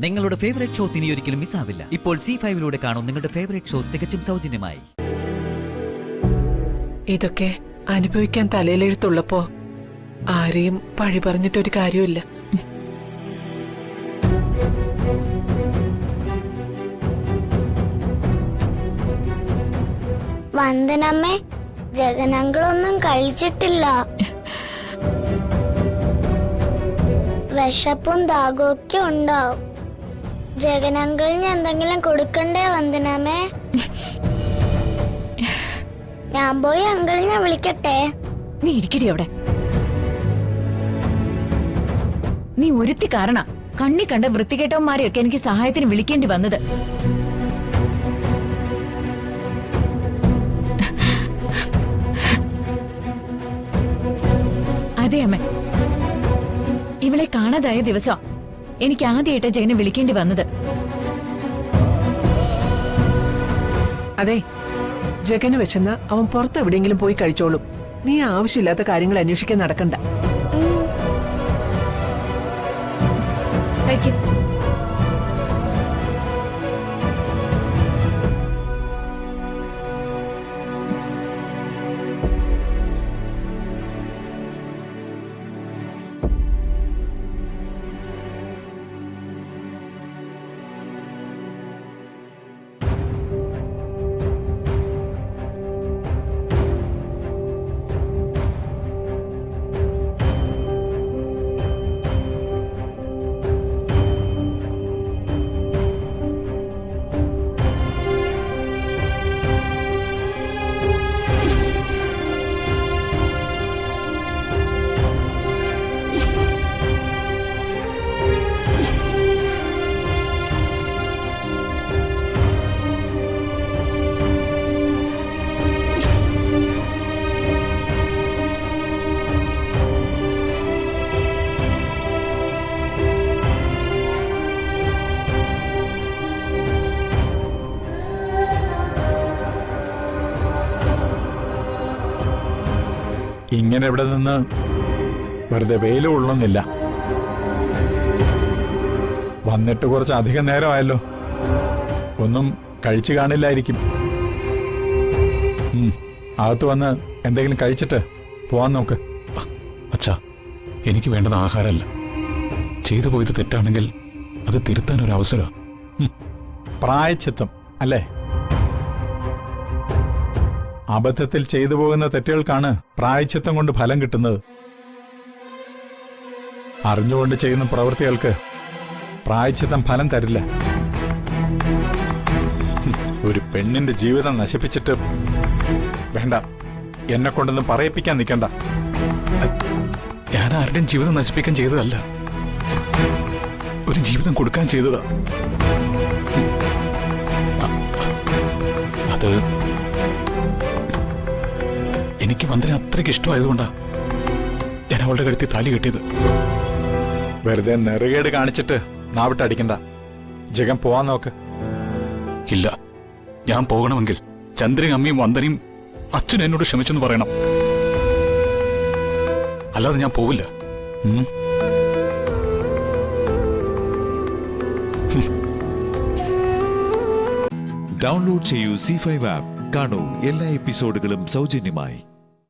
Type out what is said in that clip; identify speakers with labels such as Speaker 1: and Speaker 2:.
Speaker 1: നിങ്ങളുടെ favourite shows ഇനി ഒരിക്കലും മിസ്സാവില്ല. ഇപ്പോൾ C5 കാണും നിങ്ങളുടെ ഫേവറേറ്റ് ഷോസ് തികച്ചും സൗജന്യമായി.
Speaker 2: ഇതൊക്കെ അനുഭവിക്കാൻ തലയിലെഴുത്തുള്ളപ്പോ ആരെയും പഴി പറഞ്ഞിട്ടൊരു കാര്യമില്ല.
Speaker 3: വന്ദനമ്മേ, ജഗനങ്ങളൊന്നും കഴിച്ചിട്ടില്ല. വിശപ്പും ദാഹമൊക്കെ ഉണ്ടാവും. ജഗനങ്ങളിന് എന്തെങ്കിലും കൊടുക്കണ്ടേ വന്ദനമ്മേ? ഞാൻ പോയി അങ്കിളിനെ വിളിക്കട്ടെ?
Speaker 4: നീ ഇരിക്കടി അവിടെ. നീ ഒരുത്തി കാരണ കണ്ണി കണ്ട വൃത്തികെട്ടവന്മാരെയൊക്കെ എനിക്ക് സഹായത്തിന് വിളിക്കേണ്ടി വന്നത്. അതെ അമ്മ, ഇവളെ കാണാതായ ദിവസം എനിക്ക് ആദ്യമായിട്ട് ജയനെ വിളിക്കേണ്ടി വന്നത്.
Speaker 2: അതെ, ജഗന് വെച്ചെന്ന് അവൻ പുറത്ത് എവിടെയെങ്കിലും പോയി കഴിച്ചോളും. നീ ആവശ്യമില്ലാത്ത കാര്യങ്ങൾ അന്വേഷിക്കാൻ നടക്കണ്ട.
Speaker 4: കഴിക്കും.
Speaker 5: ഇങ്ങനെ ഇവിടെ നിന്ന് വെറുതെ വെയിൽ കൊള്ളുന്നില്ല. വന്നിട്ട് കുറച്ച് അധികം നേരമായല്ലോ. ഒന്നും കഴിച്ചു കാണില്ലായിരിക്കും. അകത്ത് വന്ന് എന്തെങ്കിലും കഴിച്ചിട്ട് പോവാൻ നോക്ക്.
Speaker 6: അച്ഛാ, എനിക്ക് വേണ്ടത് ആഹാരമല്ല. ചെയ്തു പോയത് തെറ്റാണെങ്കിൽ അത് തിരുത്താൻ ഒരു അവസരം.
Speaker 5: പ്രായച്ചിത്തം അല്ലേ? അബദ്ധത്തിൽ ചെയ്തു പോകുന്ന തെറ്റുകൾക്കാണ് പ്രായച്ചിത്തം കൊണ്ട് ഫലം കിട്ടുന്നത്. അറിഞ്ഞുകൊണ്ട് ചെയ്യുന്ന പ്രവൃത്തികൾക്ക് പ്രായച്ചിത്തം ഫലം തരില്ല. ഒരു പെണ്ണിന്റെ ജീവിതം നശിപ്പിച്ചിട്ട് വേണ്ട, എന്നെ കൊണ്ടൊന്നും പറയിപ്പിക്കാൻ നിൽക്കണ്ട.
Speaker 6: ഞാൻ ആരുടെയും ജീവിതം നശിപ്പിക്കാൻ ചെയ്തതല്ല, ഒരു ജീവിതം കൊടുക്കാൻ ചെയ്തതാ. അത് എനിക്ക് വന്ദന അത്രയ്ക്ക് ഇഷ്ടമായതുകൊണ്ടാ ഞാൻ അവളുടെ കഴുത്തിൽ താലി കെട്ടിയത്.
Speaker 5: വെറുതെ നെറുകേട് കാണിച്ചിട്ട് നാവിട്ടടിക്കണ്ട. ജഗൻ പോവാൻ നോക്ക്.
Speaker 6: ഇല്ല, ഞാൻ പോകണമെങ്കിൽ ചന്ദ്രയും അമ്മയും വന്ദനയും അച്ഛൻ എന്നോട് ക്ഷമിച്ചെന്ന് പറയണം. അല്ലാതെ ഞാൻ പോവില്ല.
Speaker 7: ഡൗൺലോഡ് ചെയ്യൂ C5 ആപ്പ്. കാണൂ എല്ലാ എപ്പിസോഡുകളും സൗജന്യമായി.